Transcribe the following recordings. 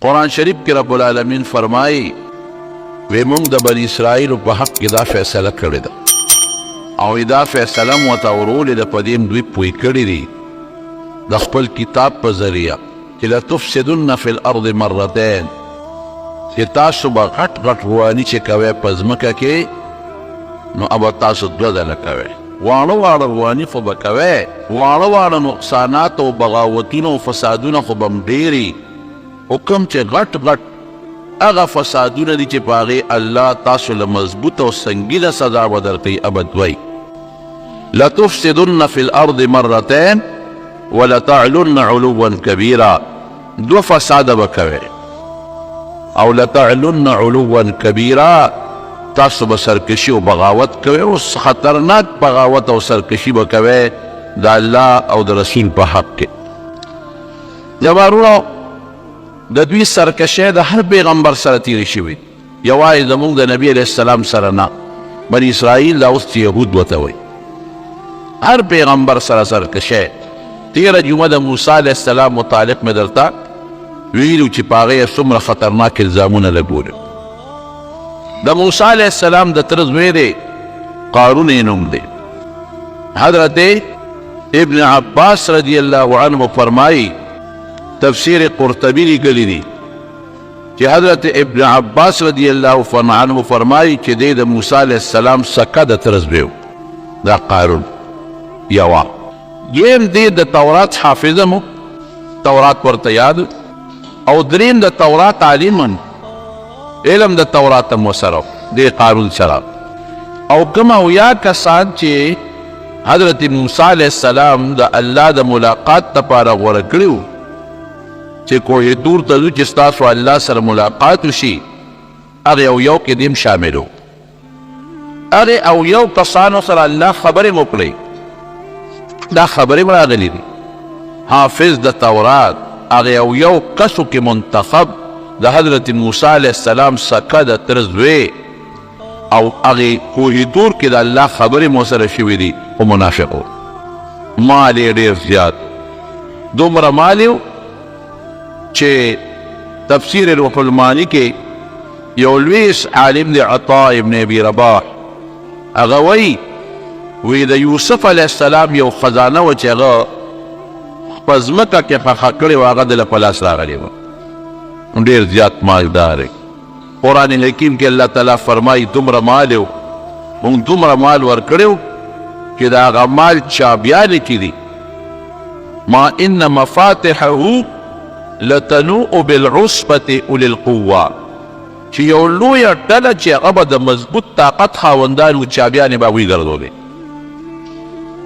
قرآن شریف کې رب العالمین فرمایي وی مونږ د بني اسرائیلو په حق کې دا فیصله کړې ده او دا فیصله مو ورته ورولې ده، په دې دوی پوه کړي دي د خپل کتاب په ذریعه چې لتفسدن فی الارض مرتين، چې تاسو به غټ غټ رواني چې کوئ په ځمکه کې نو اب تاسو دوه ځله کوئ، واړه واړه رواني خو به کوئ، واړه واړه نقصانات او بغاوتونه او فسادونه خو به م ډېري، حکم چې غټ غټ هغه فسادونه دي چې په هغې الله تاسو له مضبوط او سنګینه سزا به درکوي ابد وی لتفسدن فی الارض مرتين ولتعلن علوا کبیرا، دو فساده به کوئ او لتعلن علوا کبیرا، تاسو به سرکشي او بغاوت کوئ او خطرناک بغاوت او سرکشي به کوئ د الله او د رسول په حق کې. جوارونو د دوی سرکشي د هر پیغمبر سره تیری شوي، یوازې زموږ د نبي علیه السلام سره نه، بني اسرائیل دا اوس یهود ورته وایي، هر پیغمبر سره سرکشي. تیره جمعه د موسی علیه السلام متعلق مې درته ویلو چې په هغې یې څومره خطرناک الزامونه لګولي. د موسی علیه السلام د تره زوی دی، قارون یې نوم دی. حضرت ابن عباس رضی الله عنه فرمایي، تفسیر قرطبی لیکلی دی چې حضرت ابن عباس رضی الله عنه فرمایي چې دی د موسی علیه السلام سکه د تره زوی و، دا قارون یوه. یم دی د تورات حافظه مو، تورات ورته یاد، او دریم د تورات عالمن، علم د تورات هم ورسره دی قارون سره. او کوم اویا کسان چې حضرت موسی علیه السلام د الله د ملاقات دپاره غوره کړي وو چې کوه طور ته ځو چې ستاسو الله سره ملاقات وشي، هغې اویو کې دیم شامل و. هغې اویو کسانو سره الله خبرې مو کړئ، دا خبرې م راغلي دي. حافظ د تورات هغې اویو کسو کې منتخب د حضرت موسی علیه السلام سکه د تره زوی او هغې کوه طور کې د الله خبرې مو سره شوي دي، خو منافق و، مال یې ډېر زیات، دومره مال یې چې تفسیر روح المانی کې یو لوی عالم دی عطا ابن ابي رباح، هغه وی د یوسف علیه السلام یو خزانه و چې هغه په ځمکه کې ښخه کړې وه، هغه د له په لاس راغلې وه، ډېر زیات مالدار دی. قرآن حکیم کې الله تعالی فرمایي دومره مال یې موږ دومره مال ورکړی و چې د هغه مال چابیانې چې دي ما ان مفاتحه لتنوء بالعصبة اولي القوه، چې یو لویه ډله چې هغه به د مضبوط طاقت خاوندان و چابیانې به هغوی ګرځولې.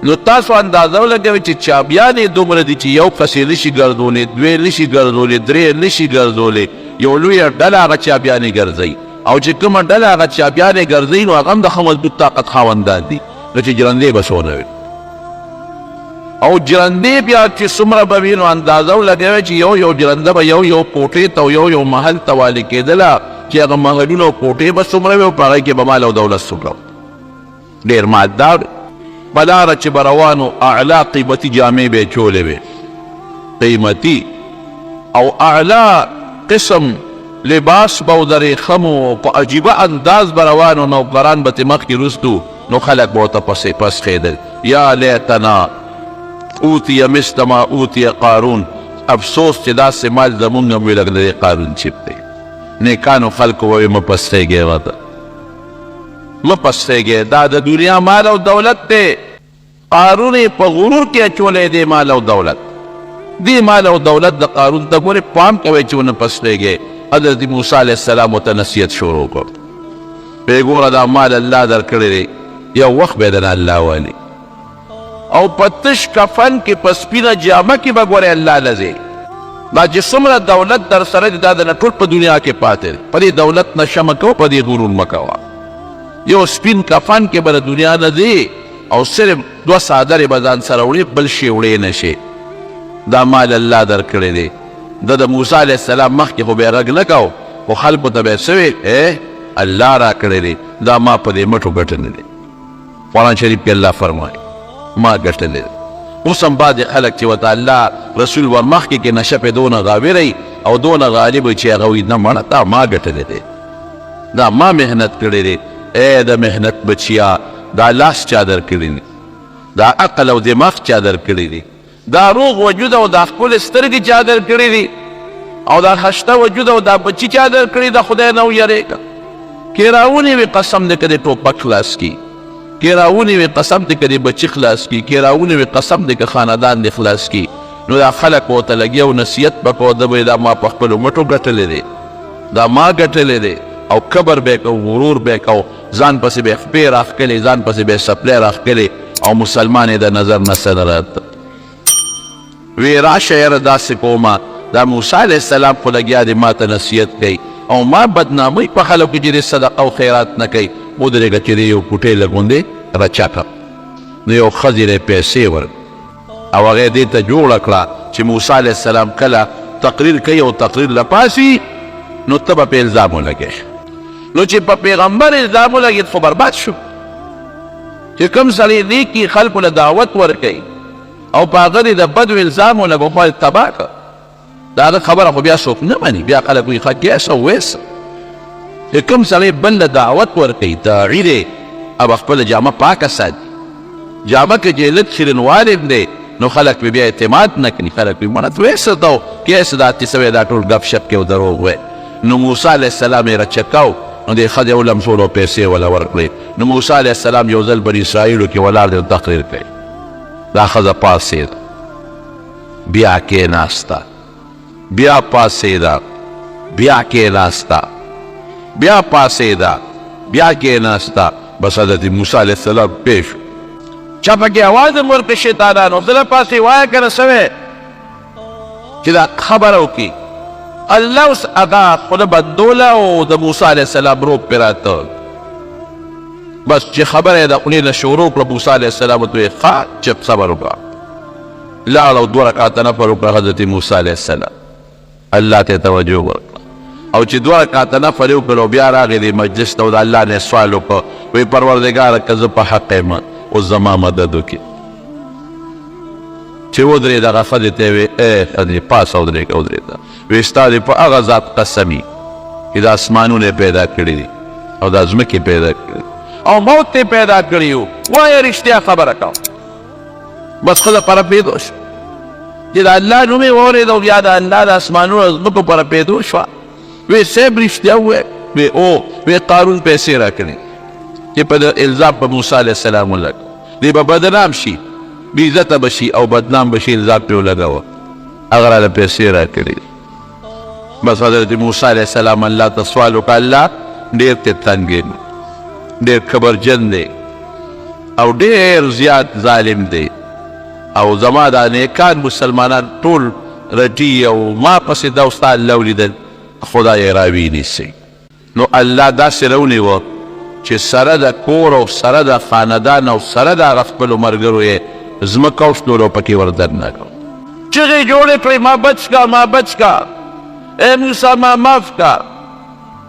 نو تاسو اندازه ولګوئ چې چابیانې دومره دي چې یو کس یې نشي ګرځولی، دوی نشي ګرځولی، درې نشي ګرځولی، یو لویه ډله هغه چابیانې ګرځوي، او چې کومه ډله هغه چابیانې ګرځوي نو هغه هم د ښه مضبوط طاقت خاوندان دي، نو چې جرندې به څونه وي. او جرندې بیا چې څومره به وي نو اندازه ولګوئ چې یو جرنده به یو کوټې ته او یو محل ته والي کېدله، چې هغه محلونه او کوټې به څومره وي او په هغې کې به مال او دولت څومره ډېر مالدار. په لاره چې به روانو اعلی قیمتي جامې به یې چولې وې، قیمتي او اعلی قسم لباس به و د ریخمو په عجیبه انداز به روانو، نوکران به ترې مخکې رستو، نو خلک به ورته پسخېدل، یا لیتنا اوتی مثل ما اوتی قارون، افسوس چې داسې مال زمونږ هم وي لکه د دې قارون چیپ دی. نیکانو خلکو ووایي مه پسخېږئ ورته، مه پسخېږئ، دا د دنیا مال او دولت دی. قارون یې په غرور کې اچولی دی مال او دولت، دې مال او دولت د قارون ته ګورې پام کوئ چې ونه پسخېږئ. حضرت موسی علیه السلام ورته نصیحت شروع کړ، پرې ګوره دا مال الله درکړی دی، یو وخت به یې درنه الله والي، او په تش کفن کې په سپینه جامه کې به ګورې الله لځې. دا چې څومره دولت در سره دی دا دنه ټول په دنیا کې پاتې دی، په دې دولت نشه مه کوه، په دې غرور مه کوه. یو سپین کفن کې به د دنیا نه دی او صرف دوه څادرې به ځان سره وړي، بل شی وړی نه شي. دا مال الله درکړی دی. د موسی علیه السلام مخکې خو به یې غږ نه کو، خو خلکو ته به یې څه ویل، الله راکړی دی، دا ما په دې مټو ګټلی دی. قرآن شریف کې الله فرمایي ما ګټلی دی. اوس هم بعضې خلک چې ورته الله رسول ور مخکې کې نشه پې دونه غاوری او دونه غالب وي چې هغه وایي نه مړه دا ما ګټلی دی دا ما محنت کړی دی. ای د محنت بچیا دا لاس چا در کړی دی دا عقل او دماغ چا در کړی دی دا روغ وجود او دا ښکلې سترګې چا در کړی دی او دا خشته وجود او دا بچي چا در کړي د خدای نه ویرېږه. کې راونیوې قسم دی که د ټوپک خلاص کي کې راونیوې قسم دی که د بچي خلاص کي کې راونیوې قسم دی که خاندان دی خلاص کي نو دا خلک ورته لګي او نصیحت به کوه ده به دا ما په خپلو مټو ګټلی دی دا ما ګټلی دی او کبر به یې کو غرور به یې کو ځان پسې به یې خپې راښکلې ځان پسې به یې سپلی راښکلې او مسلمان یې د نظر نه څه نه راته وی راشه یاره داسې کومه دا موسی علیه السلام خو لګیا دی ما ته نصیحت کوي او ما بدناموي په خلکو کې چې صدقه او خیرات نه کوي ودرېږه چې دی یو کوټې لږ غوندې راچاکه نو یو ښځې دی پیسې ورکړه او هغه دې ته جوړه کړه چې موسی علیه السلام کله تقریر کوي او تقریر لپاسي نو ته به په الزام ولګې نو چې په پیغمبر الزام ولګېد خو برباد شو چې کوم سړی نیکي خلکو له دعوت ورکوي او په هغه د بدو الزام ولګو خو تباه کړه دا خبره خو بیا څوک نه مني بیا خلک وایي ښه کیسه ویسه چې کوم سړی بل له دعوت ورکوي داعي دی او خپله جامه پاکه ساتي جامه که چې لږ شیرینوالی دی نو خلک به بیا اعتماد نه کوي خلک به مړه ویسه ته کیسه دا اتې سوی دا ټول ګپ شپ کې او دروغ وی نو موسی علیه السلام یې راچکاو نو دې ښځې ولمسولو پیسې وله ورکړې نو موسی علیه السلام یو ځل بني اسرائیلو کې ولاړ دی تقریر کوي دا ښځه پاڅېده بیا کېناسته بیا پاڅېده بیا کېناسته بیا پاڅېده بیا کېناسته بس حضرت موسی علیه السلام پیش چا پکې اواز هم ورکړه شیطانانو زه له پاسې وایه که نه سوی چې دا خبره وکړي الله اوس هغه خوله بندوله او د موسی علیه السلام روب پرې راته بس چې خبره یې د خولې نه شروع کړه موسی علیه السلام ورته ویې ښه چپ صبر وکړه لاړه او 2 رکعاته نفل وکړه حضرت موسی علیه السلام الله ته توجه ورکړه او چې 2 رکعاته نفل یې وکړه او بیا راغی دې مجلس ته او د الله نه سوال وکړه وایي پروردګاره که زه په حق یم اوس زما مدد وکړي چې ودرېد هغه ښځې ته یې ویې ای ښځې پاس ودرېده وایي ستا دې په هغه ذات قسم وي چې د اسمانونه یې پیدا کړي دي او د ځمکې پیدا کړي او موت ته پیدا کړي وو وایه رښتیا خبره کوه بس ښځه په رپېدو شوه چې د الله نوم یې واورېد او بیا د الله د اسمانونو ځمکو په رپېدو شوه وایي صاحب رښتیا ووایه وایي او وایي قارون پیسې راکړي چې په د الزام په موسی علیه السلام ولګ دی به بدنام شي بې عزته به شي او بدنام به شي الزام پرې ولګوه هغه راله پیسې راکړي بس حضرت موسی علیه السلام الله ته سوال وکړه الله ډېر ته تنګ ډېر کبرجن دی او ډېر زیات ظالم دی او زما دا نیکان مسلمانان ټول رټي او ما پسې دا ستا الله ولیدل خدای راوینیسي نو الله داسې راونیوه چې سره د کور او سره د خاندان او سره د هغه خپلو ملګرو یې ځمکه او شنورو پکې وردننه کړه چغې جوړې کړې ما بچ کا ما بچ کا ای موسی ما معاف کا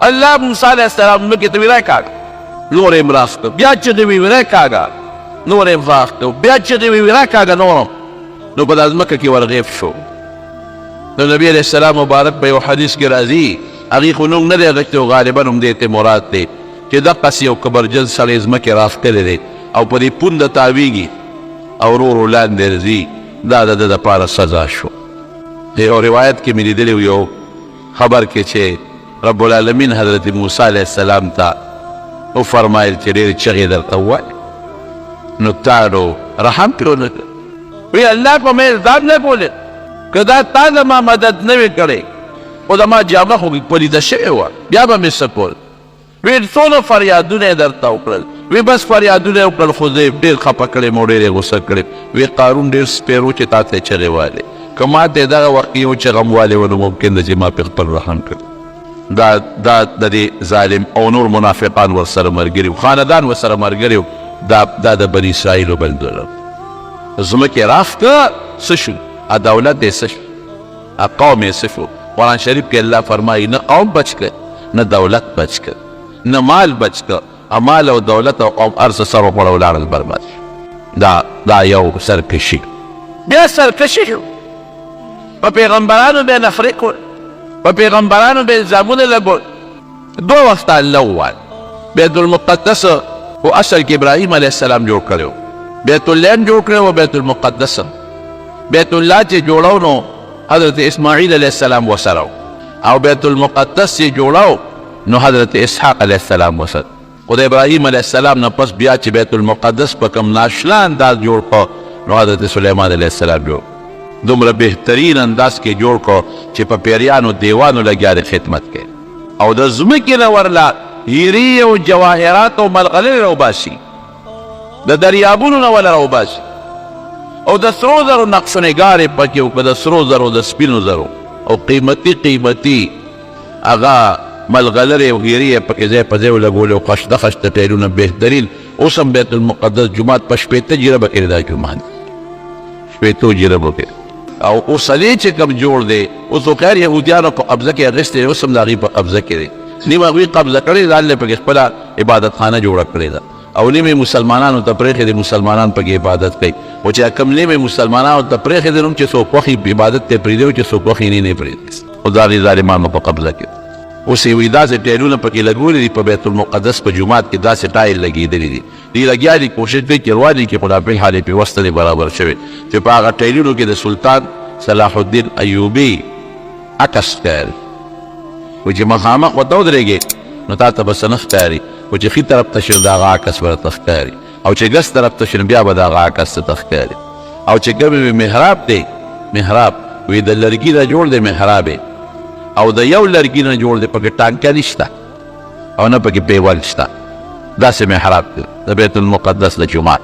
الله موسی علیه السلام ځمکې ته ویری کاږه نور یې مراخ کړه بیا چغې ویې ویری کاږه نور یې مراخ کړه بیا چغې ویې ویری کاږه نور نو په دا ځمکه کې ورغیب شو نو نبي علیه السلام مبارک په یو حدیث کې راځي هغې خو نوم نه دی غږتی او غالبا هم دې ته مراد دی چې دقسې یو کبرجن سړی ځمکې راښکلی دی او په دې پونده تاویږي او ورو ورو لاندې ځي دا د ده دپاره سزا شو یو روایت کې مې لیدلی یو خبر کې چې رب العالمین حضرت موسی علیه السلام ته وفرمایل چې ډېرې چغې درته ووایې نو تا نو رحم پرې ونه کړ وی الله په مې الزام نه کولې که دا تا زما مدد نه وې کړی خو زما جامه خو پلیده شوې وه بیا به مې څه کول وی څونه فریادونه یې درته وکړل وی بس فریادونه یې وکړل خو زه یې ډېر خفه کړی او ډېر یې غوسه کړی وی قارون ډېر سپیرو چې تا ته یې چغې والې که ما ته یې دغه وخت کې یو چغه م والې و نو ممکن ده چې ما پرې خپل رحم کړی دا د دې ظالم او نور منافقان ورسره ملګري وو خاندان ورسره ملګري وو دا د بني اسرائیلو بندونه ځمکې رافته څه شو دولت یې څه شو قوم یې څه شو قرآن شریف کې الله فرمایي نه قوم بچ کړ نه دولت بچ کړ نه مال بچ کړ مال او دولت او قوم هر څه سر وخوړه ولاړل برباد دا یو سرکشي بیا سرکشي شو، په پیغمبرانو به نفرې کول، په پیغمبرانو به الزامونه لګول. 2 وخته الله وویل بیت المقدس خو اصل کې ابراهیم علیه السلام جوړ کړی و، بیت الله هم جوړ کړی و، بیت المقدس هم. بیت الله چې جوړو نو حضرت اسماعیل علیه السلام وسره او بیت المقدس چې جوړو نو حضرت اسحاق علیه السلام وسره. خو د ابراهیم علیه السلام نه پس بیا چې بیت المقدس په کوم ناشنا انداز جوړ کړو نو حضرت سلیمان علیه السلام جوړ. دومره بهترین انداز کې جوړ کړو چې په پیریانو دیوانو لګیا د خدمت کې او د ځمکې نه ورله هیرې او جواهرات او ملغلرې راوباسي، د دریابونو نه وله راوباسي او د سرو زرو نقش و نگارې پکې وکړه، د سرو زرو د سپینو زرو او قیمتي هغه ملغلرې او هیرې یې پکې ځای په ځای ولګولې او خشته خشته ټایلونه بهترین. اوس هم بیت المقدس جومات په 15 جربه کې دا جومات 15 جربو کې او اوسنی چې کوم جوړ دی اوس خو خیر یهودیانو په قبضه کې اخیستی دی، اوس هم د هغوی په قبضه کې دی. نیم هغوی قبضه کړې ځان یې پکې خپله عبادت خانه جوړه کړې ده او نیم یې مسلمانانو ته پرېښې دي، مسلمانان پکې عبادت کوي. او چې کوم نیم یې مسلمانانو ته پرېښې دي نو چې څوک خوښي عبادت ته پرېږدي او چې څوک خوښي نه پرېږدي، خو د هغې ظالمانو په قبضه کې. اوس یې وایي داسې ټایلونه پکې لګولي دي په بیت المقدس په جومات کې، داسې ټایل لګېدلي دي. دوی لګیا دي کوشش کوي چې رواني کې، خو لا فلحال یې پې وسته دی برابر شوی چې په هغه ټایلونو کې د سلطان صلاح الدین ایوبي عکس ښکاري. و چې مخامخ ورته ودرېږې نو تا ته به څه نه ښکاري، خو چې ښي طرف ته شي نو د هغه عکس به درته ښکاري، او چې ګس طرف ته شي نو بیا به د هغه عکس ته ښکاري. او چې کوم محراب دی، محراب وی د لرګي نه جوړ دی محراب او د یو لرګي نه جوړ دی، پکې ټانکه نشته او نه پکې پیول شته، داسې محراب دی د بیت المقدس د جومات.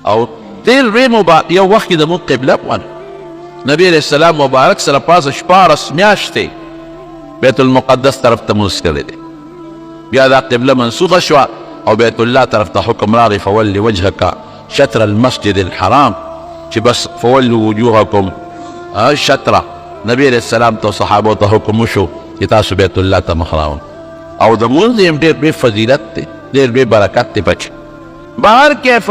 او تیر ریمو به یو وخت کې د مونږ قبله وانه نبی علیہ السلام مبارک سره پاسه 14 میاشتې بیت المقدس طرف ته مونځ کړی دی. بیا دا قبله منسوخه شوه او بیت الله طرف ته حکم راغی فول وجهک شطر المسجد الحرام، چې بس فولوا وجوهکم شطره. نبی علیہ السلام ته صحابو ته حکم وشو چې تاسو بیت الله ته مخ راوړئ او د مونځ یې ډېر بې فضیلت دی، ډېر بې برکت دی. بچ بهر کیف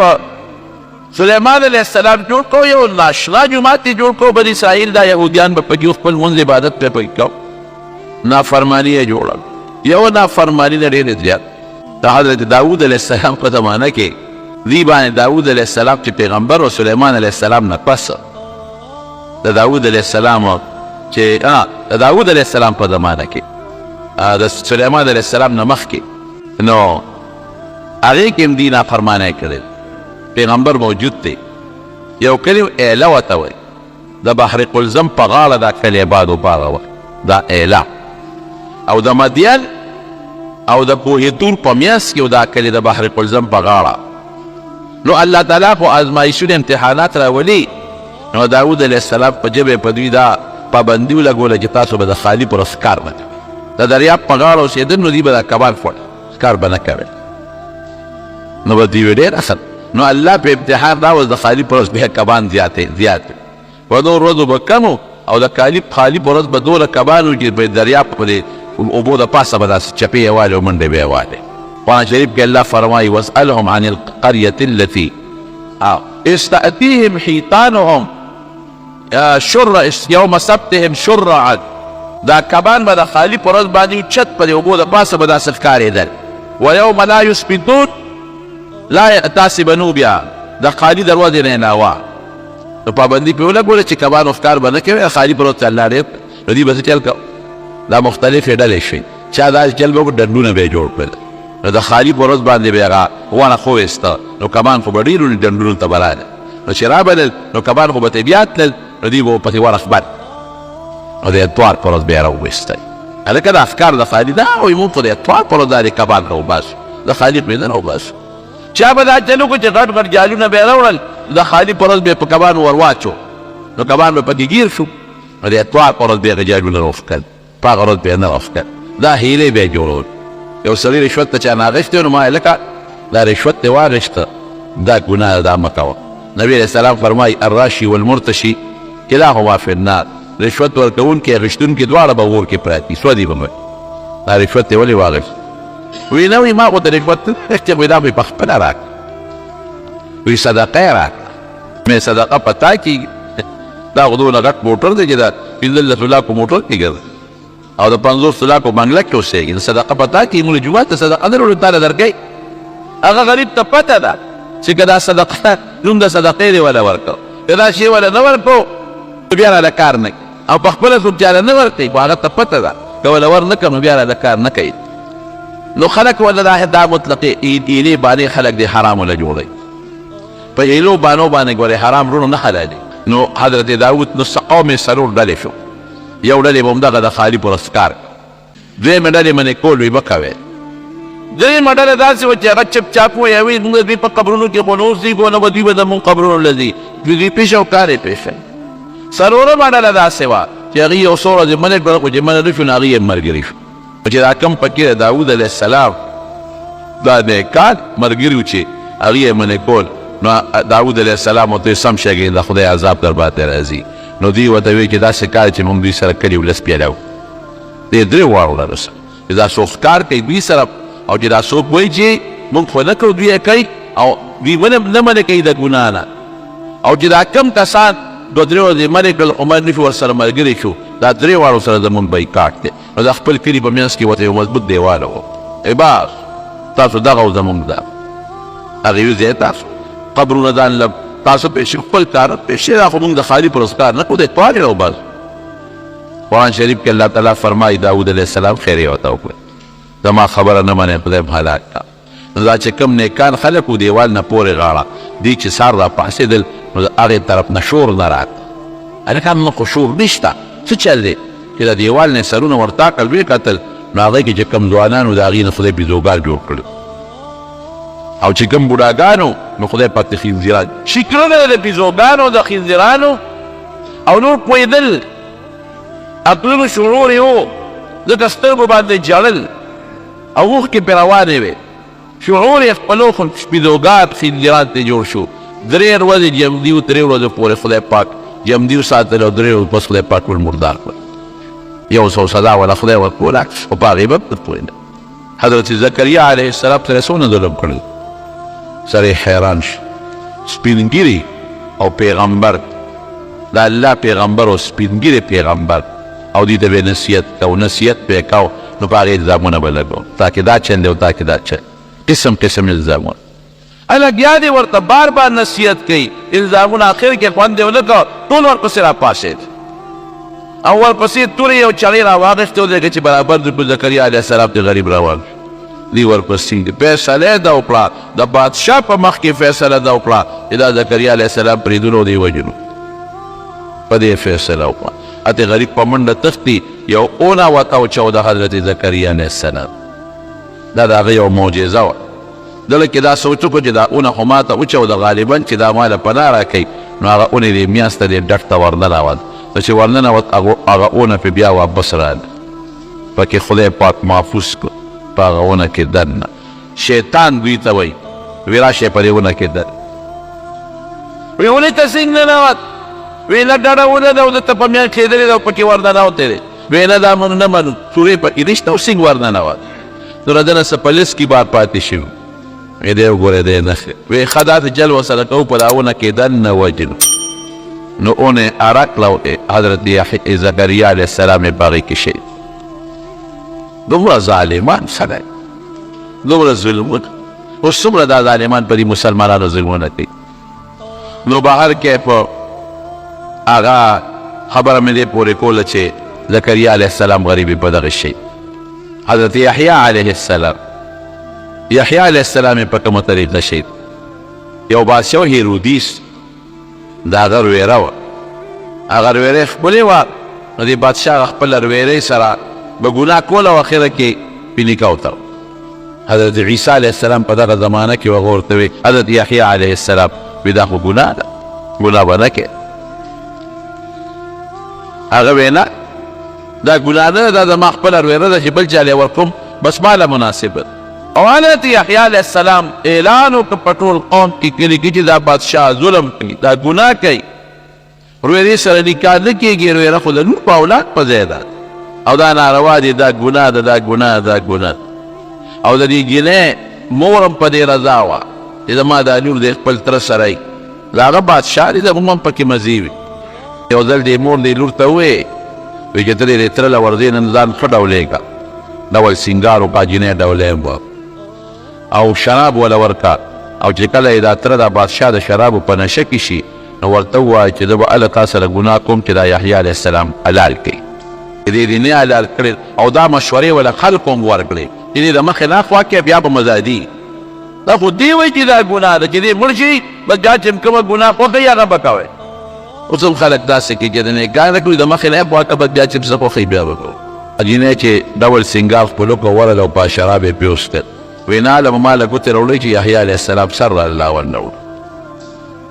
سلیمان علیہ السلام جوړ کو، یو ناشنا جومات یې جوړ کو، بني اسرائیل دا یهودیان به پکې خپل مونځ عبادت پې پکې کو، نافرماني یې جوړه، یو نافرماني نه ډېرې زیات. د حضرت داود علیہ السلام په زمانه کې دی باندې داود علیہ السلام چې پیغمبر و سلیمان علیہ السلام نه پس د داود علیہ السلام چې د داود علیہ السلام په زمانه کې د سلیمان علیہ السلام نه مخکې نو هغې کې هم دی نافرمانی کړې، پیغمبر موجود دی. یو کلي ایله ورته وایي، د بحر قلزم په غاړه دا کلي آباد و په هغه وخت دا ایله، او د مدین او د کوهتور په میاس کې دا کلي د بحر قلزم په غاړه. نو الله تعالی خو ازمایښتونه امتحانات راولي، نو داود علیه السلام په ژبې په دوی دا پابندي ولګوله چې تاسو به د خالي پر ښکار نه کوئ، د دریاب په غاړه اوسېدل نو دوی به دا کبان خوړل، ښکار به نه کوئ. نو به دوی ډېر اصل نو الله په امتحان راوست د خالي پر ورځ بیا کبان زیات په نور ورځو به کم او د خالي پر ورځ به دومره کبان وي چې په دریاب په دې اوبو د پاسه به داسې چپې یې والې او منډې به یې والې. قرآن شریف کې الله فرمایي واسألهم عن القرية التي استأتيهم حيطانهم یوم سبتهم شرعا، دا کبان به د خالي پر ورځ باندې چت په دې اوبو د پاسه به داسې ښکارېدل. ویوم لا یسبتون لا تاسې به نو بیا د خالي دروازې نه علاوه نو پابندي پرې ولګوله چې کبانو ښکار به نه کوي، خالي پر ورځ الله ډېر نو دوی به څه چل کوو، دا مختلفې ډلې شوې، چا داسې چل به وکړو ډنډونه به یې جوړ کړل، نو د خالي په ورځ باندې به یې هغه ونه خو ویسته، نو کبان خو به ډېرو ډنډونو ته به راغلل، نو چې رابلل نو کبان خو به ته بیا تلل، نو دوی به پسې ورخبل او د اتوار په ورځ به یې راوویستی. هلکه دا افکار د خالي دا وایي مونږ خو د اتوار په ورځ دا د کبان راوباسو، د خالي پرېږده راوباسو. چا به دا چل وکړو چې غټ غټ جالونه به یې راوړل، د خالي په ورځ به یې په کبانو ور واچو، نو کبان به پکې ګیر شو، نو د اتوار په ورځ به یې هغه جالونه راوښکل، په هغه ورځ به یې نه راوښکل. دا هیلې به یې جوړول. یو سړي رشوت ته چا نه اخیستی نو ما هلکه دا رشوت دې واخیسته، دا ګناه ده، دا مه کوه. نبي علیه السلام فرمایي الراشي والمرتشي کلاهما فی النار، رشوت ورکوونکي اخیستونکي دواړه به اور کې پراته دي، سودي به مړ. دا رشوت یې ولې واخیست؟ وی نه وی ما خو د رشوت اخیستی، وی دا مې په خپله راکړه، وی صدقه یې راکړه، مې صدقه پتا کېږي دا خو دونه غټ موټر دی چې دا 15 لاکو موټر کې ګرځي او د 50 لاکو بنګله کې اوسېږي د صدقه پتا کېږي موږ جومات ته صدقه نه وروړو تاله درکوي هغه غریب ته پته ده چې که دا صدقه نوم د صدقې دی وله ورکړو که دا شی وله نه ورکړو بیا راله کار نه کوي او په خپله څوک چاله نه ورکوي خو هغه ته پته ده که وله ور نه کړم نو بیا راله کار نه کوي نو خلک وله دا مطلقې ایلې باندې خلک د حرامو له جوړوي په ایلو بانو باندې ګورې حرام رونو نه حلالي نو حضرت داود نو قوم څلور ډلې شو یو ډلې به همدغه د خالي پر اسکار دویمه ډلې منې کول وی به کوې درېیمه ډله داسې وه چې هغه چپ چاپ وایي هغوی موږ دوی په قبرونو کې خو نه اوسېږو نه به دوی به زمونږ قبرونو له ځي دوی پیښه او کار یې پیښه څلورمه ډله داسې وه چې هغوی یو څو ورځې منې کړل خو چې منې نه شو نو هغوی یې ملګري شو چې دا کم پکې د داود علیه السلام دا نیکان ملګري و چې هغوی یې منې کول نو داود علیه السلام ورته سم شګې د خدای عذاب در باندې راځي نو دوی ورته وایي چې داسې کار چې موږ دوی سره کړي ولس پیاله وو دې درې واړو ډلو سره چې دا څوک ښکار کوي دوی سره او چې دا څوک وایي چې موږ خو نه کوو دوی یې کوي او دوی نه منې کوي د ګناه نه او چې دا کم کسان دوه درې ورځې منې کړل عمر نه شو ورسره ملګري شو دا درې واړو سره زمونږ بایکاټ دی نو د خپل کلي په منځ کې ورته یو مضبوط دیواله و ای باس تاسو دغه و زمونږ ده هغې ویل تاسو قبرونه ځان له تاسو پیښې خپل کار پیښې دا خو موږ د خالي پر اسکار نه کړو دی توانې او بس قرآن شریف کې الله تعالی فرمایي داود علیه السلام خیر یې ورته وکړه زما خبره نه منې خدای به هلاک کړه نو دا چې کوم نیکان خلک و دیوال نه پورې غاړه دوی چې سار را پاڅېدل نو د هغې طرف نه شور نه راته هلکان نه خو شور نشته څه چل دی چې د دیوال نه سرونه ورتاکل ویې کتل نو هغې کې چې کوم ځوانان و د هغې نه خدای بیزوګان جوړ کړل او چې کوم بوډاګانو نو خدای پاک د خنزیران شي کړلی د بیزوګانو د خنزیرانو او نور پوهېدل عقلونو شعور یې و ځکه سترګو باندې جړل او اوښکې پرې روانې وې شعور یې خپلو بیزوګان خنزیران ته جوړ شو 3 ورځې جمدي و 3 ورځې پورې خدای پاک جمدي وساتل او 3 ورځې پس خدای پاک ټول مردار کړل یو څو سزا ولا خدای ورکول عکس او په هغې به نه پوهېده حضرت زکریا علیه السلام سره څونه ظلم کړل سره حیران شي سپینګیري او پیغمبر د الله پیغمبر او سپینګیري پیغمبر او دې ته به نصیحت کو نصیحت به کو نو په هغې الزامونه به لګو تاکې دا چل دی او تاکې دا چل قسم قسم الزامونه لګیا دی ورته بار بار نصیحت کوي الزامونه اخر کې خوند یې ونه کړ ټول ورپسې راپاڅېد او ورپسې تورې یو چړې راواغېستې ودرېږه چې برابر د زکریا علیه السلام ته غریب راوړ دی ورپسې فیصله یې دا وکړه د بادشاه په مخ کې فیصله دا وکړه چې دا زکریا علیه السلام پرېږدلو دی وجنو په دې فیصله وکړه اته غریب په منډه تختی یو اونه ورته وچو د حضرت زکریا علیه السلام دا د هغه یو معجزه وه دله کې دا سوچ وکړو چې دا اونه خو ماته وچو د غالبا چې دا ما له پناه راکوي نو هغه اونې دې میاشت ته دې ډټ ته ورننوت نو چې ورننوت هغه اونه پې بیا واپس راغله پکې خدای پاک محفوظ کړ په هغه اونه کې دننه شیطان دوی ته وایي وی راشئ په دې اونه کې دن وی اونې ته څنګه ننوت وی نه ډډه ونه ده او دته په میان کښېدلې ده او پکې ورننوتی دی وی نه دا نه منو سورې پکې نشته او څنګه ورننوت نو د ده نه څه په لس کې بار پاتې شوي وی دی وګورې دی نښې وی ښه دا ته جل ورسره کوو په دا اونه کې دننه وجنو نو اونې ارکله حضرت زکریا علیه السلام یې په هغې کې شهید دومره ظالمان سړی دومره ظلمونه اوس څومره دا ظالمان په دې مسلمانانو ظلمونه کوي نو بهر کې په هغه خبره مې دې پورې کوله چې زکریا علیه السلام غریب په دغه شي حضرت یحیی علیه السلام یحیی علیه السلام په کومه طریقه شهید یو بادشاه هیرودیس د هغه رویره وه هغه رویرې ښکلې وه نو دې بادشاه خپله رویرې سره به ګناه کوله او اخره کې پې نکاح وتړ حضرت عیسی علیه السلام په دغه زمانه کې هغه ورته وی حضرت یحیی علیه السلام وی دا خو ګناه ده ګناه به نه کوې هغه وی نه دا ګناه نه ده دا زما خپله رویره ده چې بل چا لی ورکوم بس ماله مناسبه او حضرت یحیی علیه السلام اعلان وکړ په ټول قوم کې کلي کې چې دا بادشاه ظلم کوي دا ګناه کوي رویرې سره نکاح نه کېږي رویره خو د لور په اولاد په ځای ده او دا ناروا دي دا ګناه ده دا ګناه دا ګناه او د دې جنۍ مور هم په دې رضا وه چې زما دا لور د خپل تره سره د هغه بادشاه دی زموږ هم پکې مزې وي. یو ځل دې مور دې لور ته وویې وایي چې ته دې تره له ورځې نن ځان ښه ډولېږه، ډول سینګار وکړه، جینۍ ډولۍ وه او شراب وله ورکړه، او چې کله یې دا تره دا بادشاه د شرابو په نشه کې شي نو ورته ووایه چې زه به هله تا سره ګناه کوم چې دا یحیی علیه السلام حلال کړي. دې نه حلال کړی او دا مشورې وله خلکو هم ورکړې چې دې د مخې نه واقع بیا به مزادي. دا خو دې وایي چې دا ګناه ده چې دې مړ شي بس دا چې کومه ګناه خوښوي هغه به کوئ. اوس هم خلک داسې کوي چې د نکاح نه کړي د مخې نه واقع به بیا چې څه خوښوي بیا به کوو. جینۍ چې ډول سینګار خپل وکړ ورله او په شراب یې پیوستل وایي نه هله به ما له ګوتې راوړئ چې یحیی علیه السلام سر را الله ورنه وړو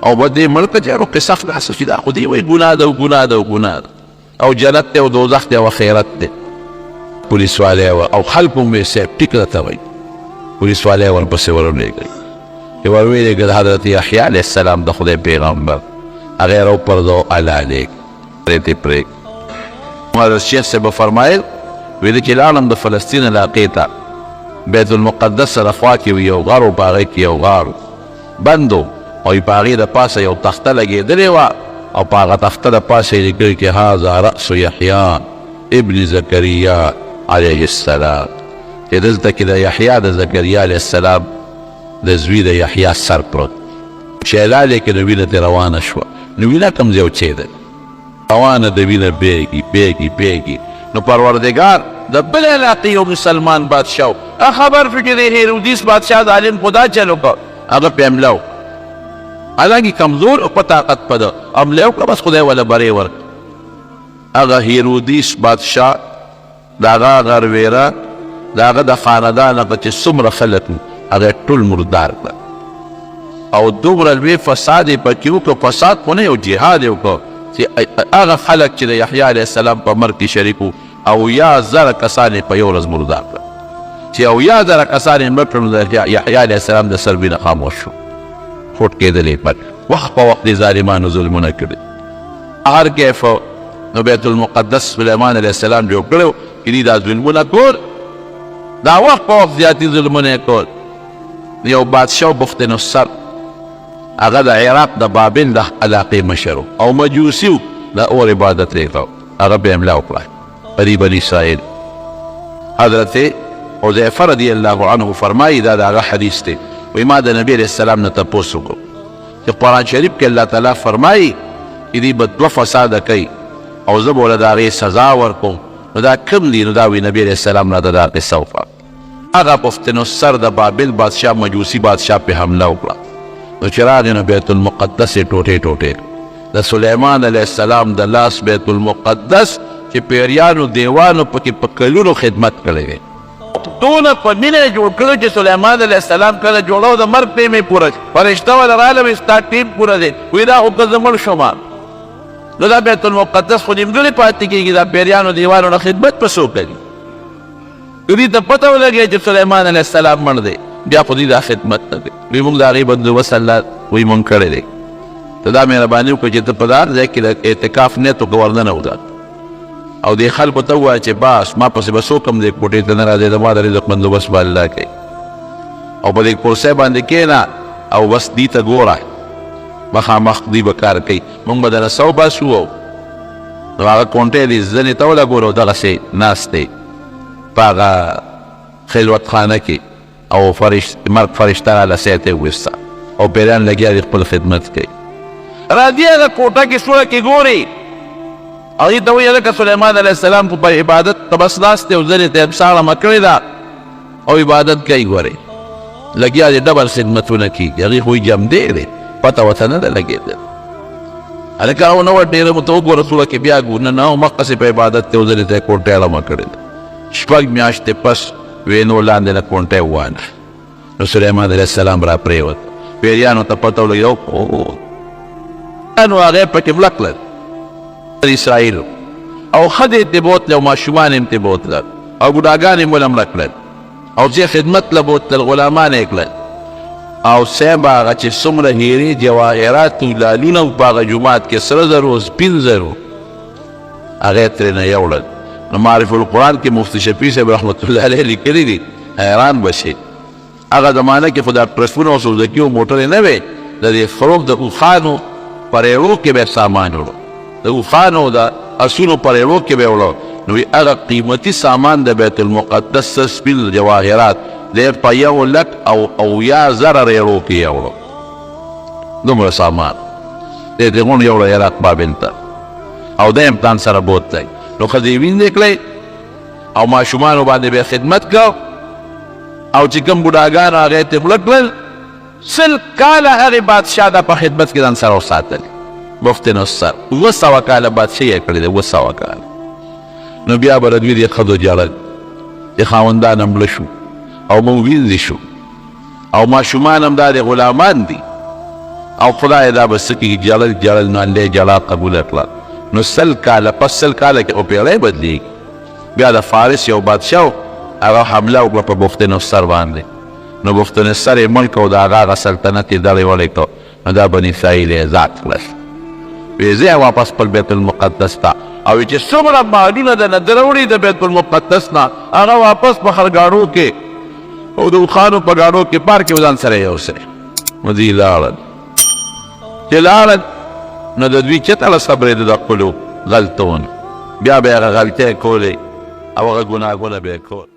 او به دې مړ کړه چې هغه قصه خلاصه شي. دا خو دې وایي ګناه ده او ګناه ده او ګناه ده او جنت دی او دوزخ دی او خیرت دی. پولیس والی او خلکو هم وایي صاحب ټیک راته وایي. پولیس والی ورپسې ورولېږئ چې ورولېږه د حضرت یحیی علیه السلام د خدای پیغمبر هغه یې راوپرځو الله پرې پرېږ. حضرت شیخ صاحب فرمایل ویل چې لاړم د فلسطین علاقې ته بیت المقدس سره خوا کې یو غار و په هغې کې یو غار بند و او په هغې د پاسه یو تخته لګېدلې وه او په هغه تخته د پاسه یې لیکلي چې هذا رأس یحیی ابن زکریا علیه السلام چې دلته کې د یحیی د زکریا علیه السلام د زوی د یحیی سر پروت شیلال یې کې د وینه ترې روانه شوه. نو وینه کوم ځای اوچېده روانه د وینه بیږي نو پروردګار د بل علاقې یو مسلمان بادشاه خبر شو چې د هیرودیس بادشاه ظالم خدا چل وکړ هغه پې حمله وکړه. حالانکې کمزور او په طاقت په ده حمله وکړه بس خدای وله برې ورکړه. هغه هیرودیس بادشاه د هغه غرویره د هغه د خاندان هغه چې څومره خلک هغه ټول مردار کړه او دومره لوی فساد یې پکې وکړه. فساد خو نه یو جهاد یې وکړه چې هغه خلک چې د یحیی علیه السلام په مرګ کې شریک وو 80,000 کسان یې په یو ورځ مردار کړه چې 80,000 کسان یې مړه کړل نو د یحیی علیه السلام د سر وینه خاموش شو خوټ کېدلې پټ وخت په وخت دې ظالمانو ظلمونه کړي. هر کیف نو بیت المقدس سلیمان علیه السلام جوړ کړی چې دوی دا ظلمونه کول دا وخت په وخت زیاتي ظلمونه یې کول. یو بادشاه بخت نصر هغه د عراق د بابل د علاقې مشر او مجوسي و د اور عبادت یې کاو هغه به حمله وکړه په بني اسرائیل. حضرت حذیفه رضی الله عنه فرمایي دا د هغه حدیث دی وایي ما د نبي علیه السلام نه تپوس وکړو چې قرآن شریف کې الله تعالی فرمایي چې دوی به دوه فساده کوي او زه به ورله د هغې سزا ورکوم. نو دا کوم دي؟ نو دا وایي نبي علیه السلام راته دا قصه وکړه. هغه بخت نصر د بابل بادشاه مجوسي بادشاه پې حمله وکړه نو چې راغی نو بیت المقدس یې ټوټې د سلیمان علیه السلام د لاس بیت المقدس چې پیریانو دیوانو پکې په کلونو خدمت کړی دی دونه په مینه یې جوړ کړی چې سلیمان علیه السلام کله جوړو د مرګ ټیم یې پوره فرشته وله راغله وایي ستا ټیم پوره دی وایي دا خو که زه مړ شوم نو دا بیت المقدس خو نیمګړی پاتې کېږي دا پیریانو دیوانو نه خدمت په څوک کوي. دوی ته پته ولګېږي چې سلیمان علیه السلام مړ دی بیا خو دوی دا خدمت نه کوي. وایي موږ د هغې بندوبست الله وایي موږ کړی دی. ته دا مهرباني وکړه چې ته په دا هر ځای کې د اعتکاف نیت وکړه ورننه وځه او دې خلکو ته ووایه چې بس ما پسې به څوک هم دې کوټې ته نه راځي زما د رزق بندوبست به الله کوي او په دې کرسۍ باندې کښېنه او بس دې ته ګوره مخامخ دوی به کار کوي موږ به دله سو باسو نو هغه کونټۍ دې زنې ته ولګوره او دغسې ناست دی په هغه خلوتخانه کې او مرګ فرشته راله سیټ یې وویسته او پیریان لګیا دي خپل خدمت کوي. راځي هغه کوټه کې سوړه کې ګوري هغې ته وایي هلکه سلیمان علیه السلام خو په عبادت ته بس ناست دی او زنې ته یې ساړه کړې ده او عبادت کوي ګورئ لګیا دي ډبل خدمتونه کېږي هغې خو یې جمدې دی پته ورته نه ده لګېدل. هلکه او نه وه ډېره مو ته وګوره سوړه کې بیا ګور نه مخکسې په عبادت دی او زنې ته یې کوټۍ اړمه کړې ده. 6 میاشتې پس وینو لاندې نه کونټۍ ووانه نو سلیمان علیه السلام را پرېوت پیریانو ته پته ولګېده نو هغې پکې مړه کړل اسرائیل او ښځې ترې بوتلې او ماشومان یې ترې بوتلل او بوډاګان یې ونه مړه کړل او چې خدمت له بوتلل غلامان یې کړل او صاحب هغه چې څومره هیرې جواهرات او لالونه په هغه جومات کې سره زرو سپین زرو هغې ترېنه یوړل. نو معرف القرآن کې مفتی شفیع صاحب رحمت الله علیه لیکلي دي حیران به شي هغه زمانه کې خو دا پرسپونه او سوزکي او موټرې نه وې د دې فروغ د اوښانو په ریړو کې به سامان وړو د اوښانو د اسونو په ریړو کې به وړو نو هغه قیمتي سامان د بیت المقدس سپین جواهرات دی په 1,00,000 ریړو کې یوړو دومره سامان دی دغون یوړو عراق بابل ته او د امتحان سره بوتلی نو ښځې ویندې کړی او ماشومانو باندې به خدمت کو او چې کوم بوډاګان هغې ته مړه کړل 100 کاله هغې بادشاه دا په خدمت کې ځان سره وساتلي مفت نصر 200 کاله بادشاهي یې کړې ده 200 کاله نو بیا به د دوی دې ښځو جړل چې خاوندان هم مړه شو او موږ ویندې شو او ماشومان هم دا د غلامان دي او خدای دا به څه کېږي جړل جړل نو الله جړا قبوله کړه نو 100 کاله پس 100 کاله کې او پیړۍ بدلېږي بیا د فارس یو بادشاه هغه حمله وکړه په بخت نصر باندې نو بخت نصر یې ملک او د هغه سلطنت یې دړې وړې کړ نو دا بني اسرائیل یې ازاد کړل ویې ځه واپس خپل بیت المقدس ته او چې څومره مالونه د نه دروړي د بیت المقدس نه هغه واپس په خرګاړو کې او د اوښانو په ګاړو کې پار کې ځان سره یوسئ نو دوی لاړل چې لاړل نو د دوی چېرته له صبرېده د خپلو غلطونو بیا به یې هغه غلطۍ کولې او هغه ګناهونه به یې کول